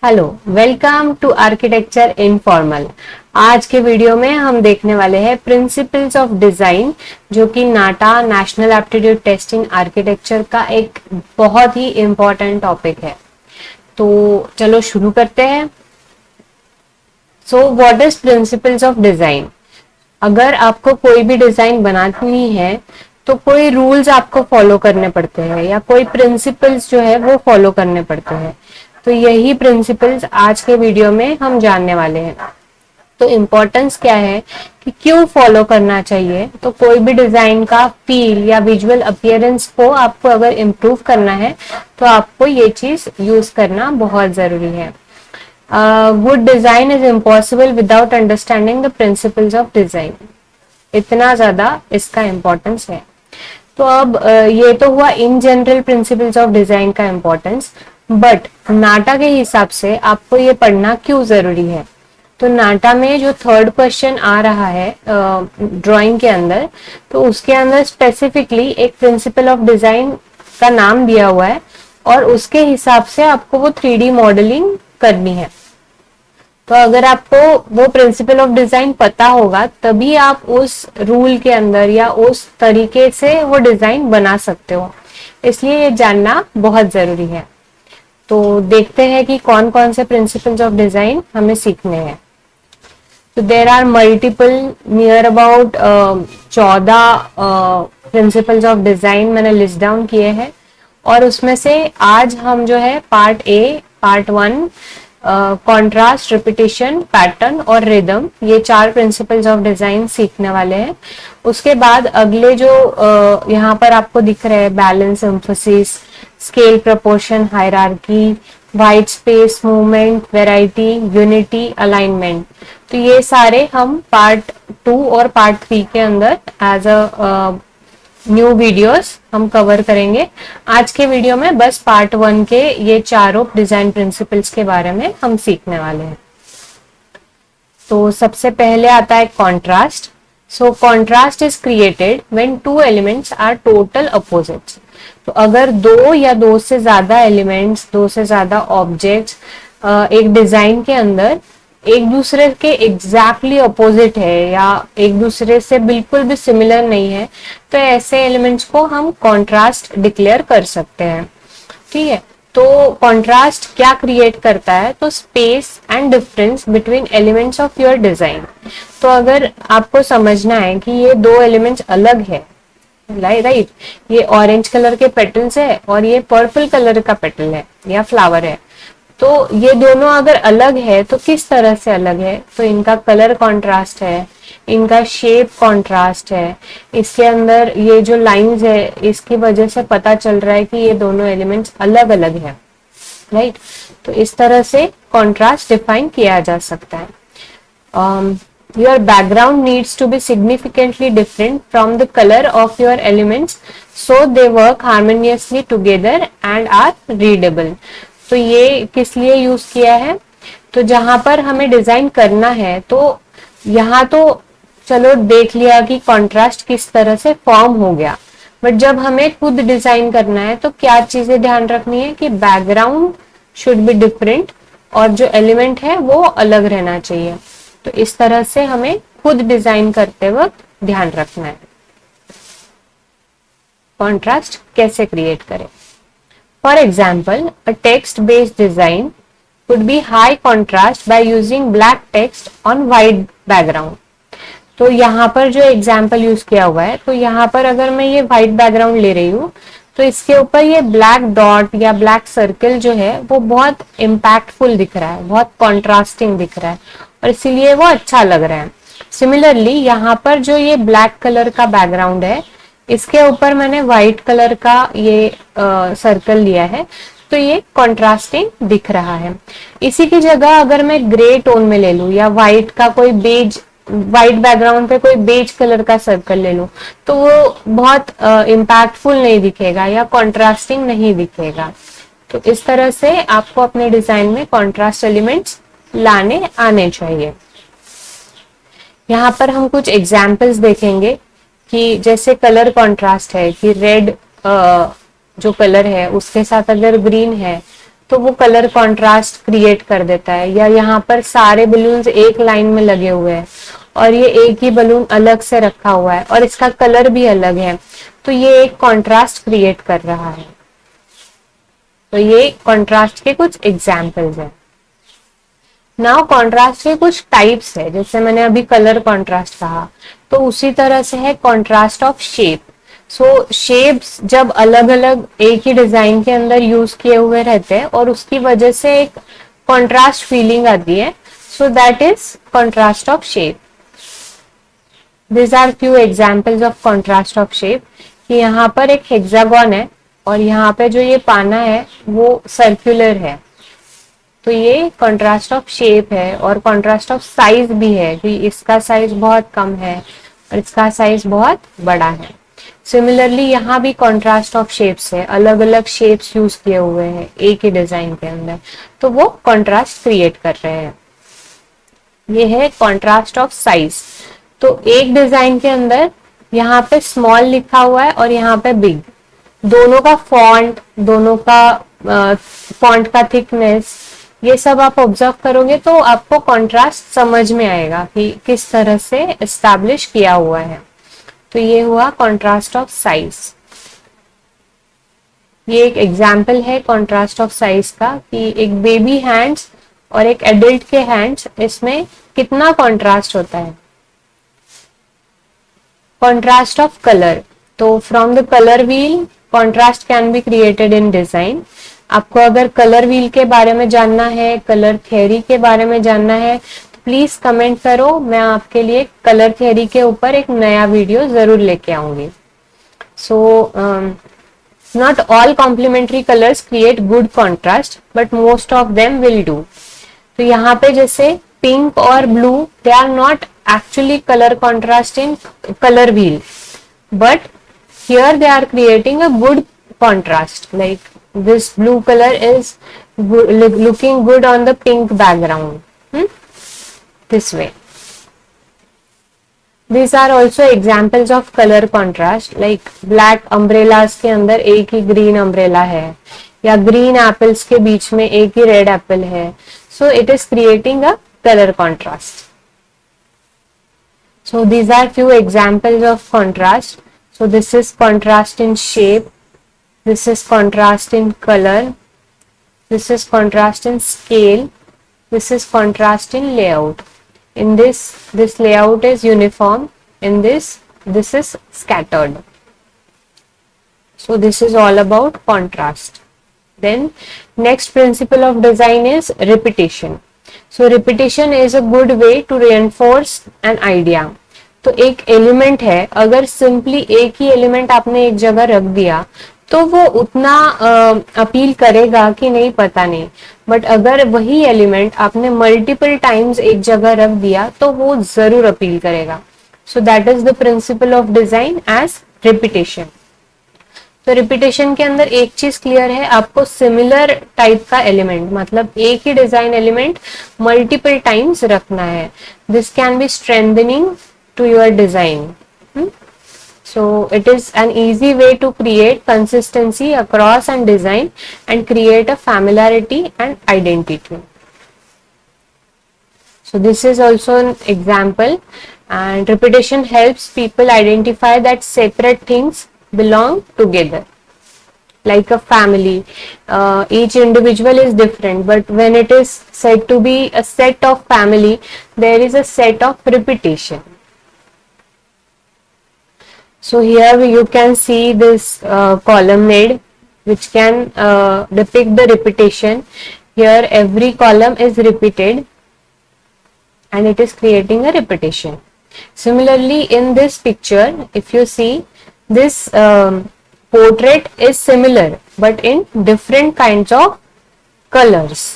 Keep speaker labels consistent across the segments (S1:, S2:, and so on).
S1: Hello, welcome to architecture informal. आज के video में हम देखने वाले हैं प्रिंसिपल्स ऑफ डिजाइन, जो कि नाटा नेशनल एप्टीट्यूड टेस्टिंग आर्किटेक्चर का एक बहुत ही इम्पोर्टेंट टॉपिक है। तो चलो शुरू करते हैं। So what is principles of design? अगर आपको कोई भी डिजाइन बनानी है तो कोई रूल्स आपको फॉलो करने पड़ते हैं या कोई प्रिंसिपल्स जो है वो फॉलो करने पड़ते हैं। तो यही प्रिंसिपल्स आज के वीडियो में हम जानने वाले हैं। तो इम्पोर्टेंस क्या है कि क्यों फॉलो करना चाहिए। तो कोई भी डिजाइन का फील या विजुअल अपीयरेंस को आपको अगर इम्प्रूव करना है तो आपको ये चीज यूज करना बहुत जरूरी है। Good design is impossible without understanding the principles of design. इतना ज्यादा इसका इम्पोर्टेंस है। तो अब ये तो हुआ in general principles of design का इम्पोर्टेंस, बट नाटा के हिसाब से आपको ये पढ़ना क्यों जरूरी है। तो नाटा में जो थर्ड क्वेश्चन आ रहा है ड्राइंग के अंदर, तो उसके अंदर स्पेसिफिकली एक प्रिंसिपल ऑफ डिजाइन का नाम दिया हुआ है और उसके हिसाब से आपको वो 3D मॉडलिंग करनी है। तो अगर आपको वो प्रिंसिपल ऑफ डिजाइन पता होगा तभी आप उस रूल के अंदर या उस तरीके से वो डिजाइन बना सकते हो, इसलिए ये जानना बहुत जरूरी है। तो देखते हैं कि कौन कौन से प्रिंसिपल्स ऑफ डिजाइन हमें सीखने हैं। तो there are multiple, near about 14 principles of design मैंने लिस्ट डाउन किए हैं और उसमें से आज हम जो है पार्ट 1 कॉन्ट्रास्ट, रिपीटिशन, पैटर्न और रिदम, ये 4 प्रिंसिपल्स ऑफ डिजाइन सीखने वाले हैं। उसके बाद अगले जो यहाँ पर आपको दिख रहे हैं balance, emphasis, scale, proportion, hierarchy, white space, movement, variety, unity, alignment, तो ये सारे हम पार्ट 2 और पार्ट 3 के अंदर एज अ न्यू वीडियोस हम कवर करेंगे। आज के वीडियो में बस पार्ट 1 के ये चारों डिजाइन प्रिंसिपल्स के बारे में हम सीखने वाले हैं। तो सबसे पहले आता है contrast. So contrast is created when 2 elements are total opposites. तो अगर 2 या 2 से ज्यादा एलिमेंट्स, 2 से ज्यादा ऑब्जेक्ट्स एक डिजाइन के अंदर एक दूसरे के एग्जैक्टली अपोजिट है या एक दूसरे से बिल्कुल भी सिमिलर नहीं है, तो ऐसे एलिमेंट्स को हम कॉन्ट्रास्ट डिक्लेयर कर सकते हैं। ठीक है, तो कॉन्ट्रास्ट क्या क्रिएट करता है? तो space and difference between elements of your design. तो अगर आपको समझना है कि ये 2 एलिमेंट्स अलग है, राइट, ये ऑरेंज कलर के पेटल्स है और ये पर्पल कलर का पेटल है या फ्लावर है, तो ये दोनों अगर अलग है तो किस तरह से अलग है? तो इनका कलर कॉन्ट्रास्ट है, इनका शेप कॉन्ट्रास्ट है, इसके अंदर ये जो लाइंस है इसकी वजह से पता चल रहा है कि ये दोनों एलिमेंट्स अलग अलग है, राइट। तो इस तरह से कॉन्ट्रास्ट डिफाइन किया जा सकता है। Your background needs to be significantly different from the color of your elements so they work harmoniously together and are readable. तो ये किस लिए यूज किया है? तो जहां पर हमें डिजाइन करना है तो यहाँ तो चलो देख लिया कि कॉन्ट्रास्ट किस तरह से फॉर्म हो गया, बट जब हमें खुद डिजाइन करना है तो क्या चीजें ध्यान रखनी है कि बैकग्राउंड शुड बी डिफरेंट और जो एलिमेंट है वो अलग रहना चाहिए। तो इस तरह से हमें खुद डिजाइन करते वक्त ध्यान रखना है। कॉन्ट्रास्ट कैसे क्रिएट करें? For example, a text-based design could be high contrast by using black text on white background. तो यहाँ पर जो एग्जाम्पल यूज किया हुआ है, तो यहाँ पर अगर मैं ये व्हाइट बैकग्राउंड ले रही हूँ तो इसके ऊपर ये ब्लैक डॉट या ब्लैक सर्कल जो है वो बहुत इम्पैक्टफुल दिख रहा है, बहुत कॉन्ट्रास्टिंग दिख रहा है और इसीलिए वो अच्छा लग रहा है। सिमिलरली यहाँ पर जो ये ब्लैक कलर का बैकग्राउंड है इसके ऊपर मैंने व्हाइट कलर का ये सर्कल लिया है, तो ये कॉन्ट्रास्टिंग दिख रहा है। इसी की जगह अगर मैं ग्रे टोन में ले लूं या व्हाइट का कोई बेज, व्हाइट बैकग्राउंड पे कोई बेज कलर का सर्कल ले लूं तो वो बहुत इम्पैक्टफुल नहीं दिखेगा या कॉन्ट्रास्टिंग नहीं दिखेगा। तो इस तरह से आपको अपने डिजाइन में कॉन्ट्रास्ट एलिमेंट्स लाने आने चाहिए। यहाँ पर हम कुछ एग्जाम्पल्स देखेंगे कि जैसे कलर कॉन्ट्रास्ट है कि रेड जो कलर है उसके साथ अगर ग्रीन है तो वो कलर कॉन्ट्रास्ट क्रिएट कर देता है। या यहाँ पर सारे बलून्स एक लाइन में लगे हुए हैं और ये एक ही बलून अलग से रखा हुआ है और इसका कलर भी अलग है, तो ये एक कॉन्ट्रास्ट क्रिएट कर रहा है। तो ये कॉन्ट्रास्ट के कुछ एग्जाम्पल्स हैं। नाउ कॉन्ट्रास्ट के कुछ टाइप्स है, जैसे मैंने अभी कलर कॉन्ट्रास्ट कहा, तो उसी तरह से है contrast of shape. So shapes जब अलग अलग एक ही डिजाइन के अंदर यूज किए हुए रहते हैं और उसकी वजह से एक कॉन्ट्रास्ट फीलिंग आती है, सो that is contrast of shape. These are few examples of contrast of shape कि यहाँ पर एक हेक्सागन है और यहाँ पे जो ये पाना है वो सर्कुलर है, तो ये कॉन्ट्रास्ट ऑफ शेप है। और कॉन्ट्रास्ट ऑफ साइज भी है कि इसका साइज बहुत कम है और इसका साइज बहुत बड़ा है। सिमिलरली यहाँ भी कॉन्ट्रास्ट ऑफ शेप्स है, अलग अलग शेप्स यूज किए हुए हैं एक ही डिजाइन के अंदर, तो वो कॉन्ट्रास्ट क्रिएट कर रहे हैं। ये है कॉन्ट्रास्ट ऑफ साइज। तो एक डिजाइन के अंदर यहाँ पे स्मॉल लिखा हुआ है और यहाँ पे बिग, दोनों का फॉन्ट, दोनों का फॉन्ट का थिकनेस, ये सब आप ऑब्जर्व करोगे तो आपको कॉन्ट्रास्ट समझ में आएगा कि किस तरह से एस्टैब्लिश किया हुआ है। तो ये हुआ कॉन्ट्रास्ट ऑफ साइज। ये एक एग्जाम्पल है कॉन्ट्रास्ट ऑफ साइज का कि एक बेबी हैंड्स और एक एडल्ट के हैंड्स, इसमें कितना कॉन्ट्रास्ट होता है। कॉन्ट्रास्ट ऑफ कलर, तो from the colour wheel contrast can be created in design. आपको अगर कलर व्हील के बारे में जानना है, कलर थ्योरी के बारे में जानना है, तो प्लीज कमेंट करो, मैं आपके लिए कलर थ्योरी के ऊपर एक नया वीडियो जरूर लेके आऊंगी। So not all complementary colours create good contrast but most of them will do. तो यहाँ पे जैसे पिंक और blue, they are not actually color contrast in color wheel, but here they are creating a good contrast, like this blue color is looking good on the pink background, this way. These are also examples of color contrast, like black umbrellas के अंदर एक ही green umbrella है या green apples के बीच में एक ही red apple है, so it is creating a color contrast. So these are few examples of contrast. So this is contrast in shape, this is contrast in color, this is contrast in scale, this is contrast in layout. In this layout is uniform, in this is scattered. So this is all about contrast. Then next principle of design is repetition. So repetition is a good way to reinforce an idea. तो एक element है, अगर simply एक ही element आपने एक जगह रख दिया तो वो उतना अपील करेगा कि नहीं पता नहीं, बट अगर वही एलिमेंट आपने मल्टीपल टाइम्स एक जगह रख दिया तो वो जरूर अपील करेगा। So that is the principle of design as repetition. तो रिपीटेशन के अंदर एक चीज क्लियर है, आपको सिमिलर टाइप का एलिमेंट, मतलब एक ही डिजाइन एलिमेंट मल्टीपल टाइम्स रखना है। This can be strengthening to your design. So it is an easy way to create consistency across and design and create a familiarity and identity. So this is also an example, and repetition helps people identify that separate things belong together. Like a family, each individual is different, but when it is said to be a set of family, there is a set of repetition. So here you can see this columnade which can depict the repetition. Here every column is repeated and it is creating a repetition. Similarly in this picture, if you see this portrait is similar but in different kinds of colors.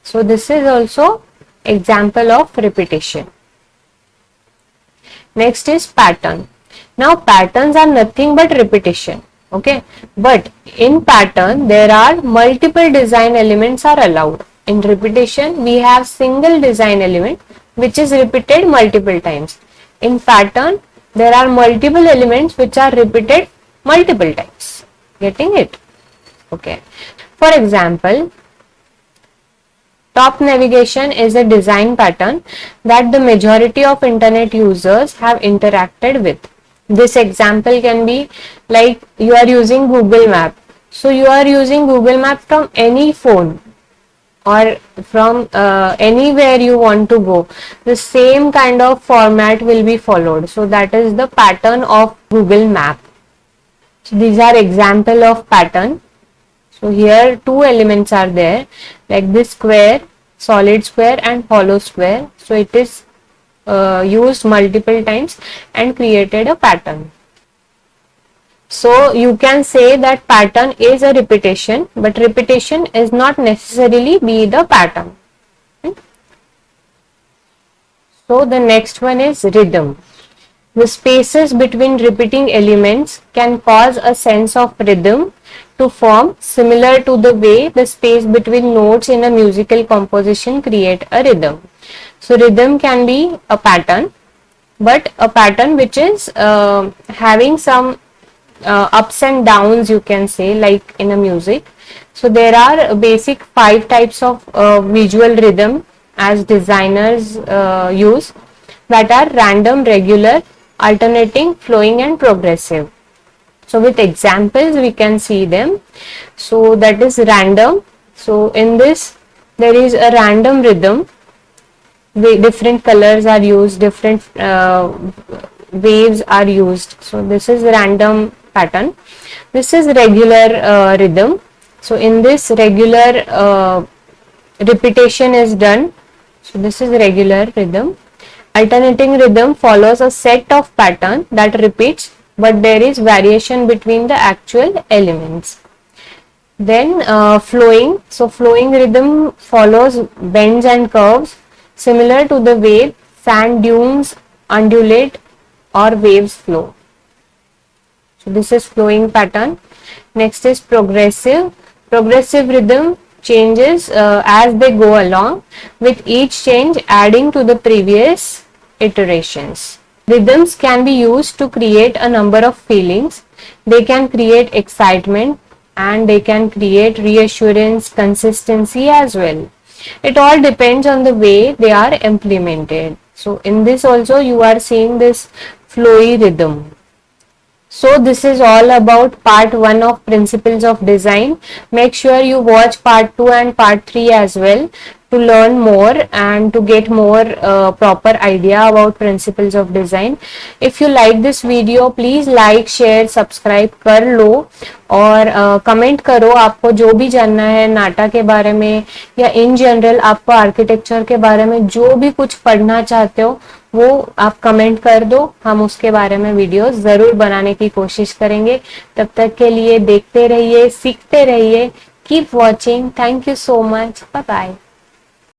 S1: So this is also example of repetition. Next is pattern. Now patterns are nothing but repetition, okay, but in pattern there are multiple design elements are allowed. In repetition we have single design element which is repeated multiple times. In pattern there are multiple elements which are repeated multiple times. Getting it? Okay. For example, Top navigation is a design pattern that the majority of internet users have interacted with. This example can be like you are using Google Map. So you are using Google Map from any phone or from anywhere you want to go. The same kind of format will be followed. So that is the pattern of Google Map. So these are example of pattern. So here two elements are there, like this square, solid square and hollow square. So it is used multiple times and created a pattern. So you can say that pattern is a repetition, but repetition is not necessarily be the pattern. So the next one is rhythm. The spaces between repeating elements can cause a sense of rhythm to form, similar to the way the space between notes in a musical composition create a rhythm. So rhythm can be a pattern, but a pattern which is having some ups and downs, you can say, like in a music. So there are basic 5 types of visual rhythm as designers use, that are random, regular, alternating, flowing and progressive. So with examples we can see them. So that is random. So in this there is a random rhythm. Different colors are used, different waves are used. So this is random pattern. This is regular rhythm. So in this regular repetition is done. So this is regular rhythm. Alternating rhythm follows a set of pattern that repeats, but there is variation between the actual elements. Then flowing. So flowing rhythm follows bends and curves similar to the way sand dunes undulate or waves flow. So this is flowing pattern. Next is progressive. Progressive rhythm changes as they go along, with each change adding to the previous iterations. Rhythms can be used to create a number of feelings. They can create excitement and they can create reassurance, consistency as well. It all depends on the way they are implemented. So in this also you are seeing this flowy rhythm. So this is all about part 1 of principles of design. Make sure you watch part 2 and part 3 as well to learn more and to get more proper idea about principles of design. If you like this video, please like, share, subscribe कर लो और comment करो आपको जो भी जानना है नाटा के बारे में या इन जनरल आपको आर्किटेक्चर के बारे में जो भी कुछ पढ़ना चाहते हो वो आप कमेंट कर दो, हम उसके बारे में वीडियो जरूर बनाने की कोशिश करेंगे। तब तक के लिए देखते रहिए, सीखते रहिए, keep watching. Thank you so much, bye bye.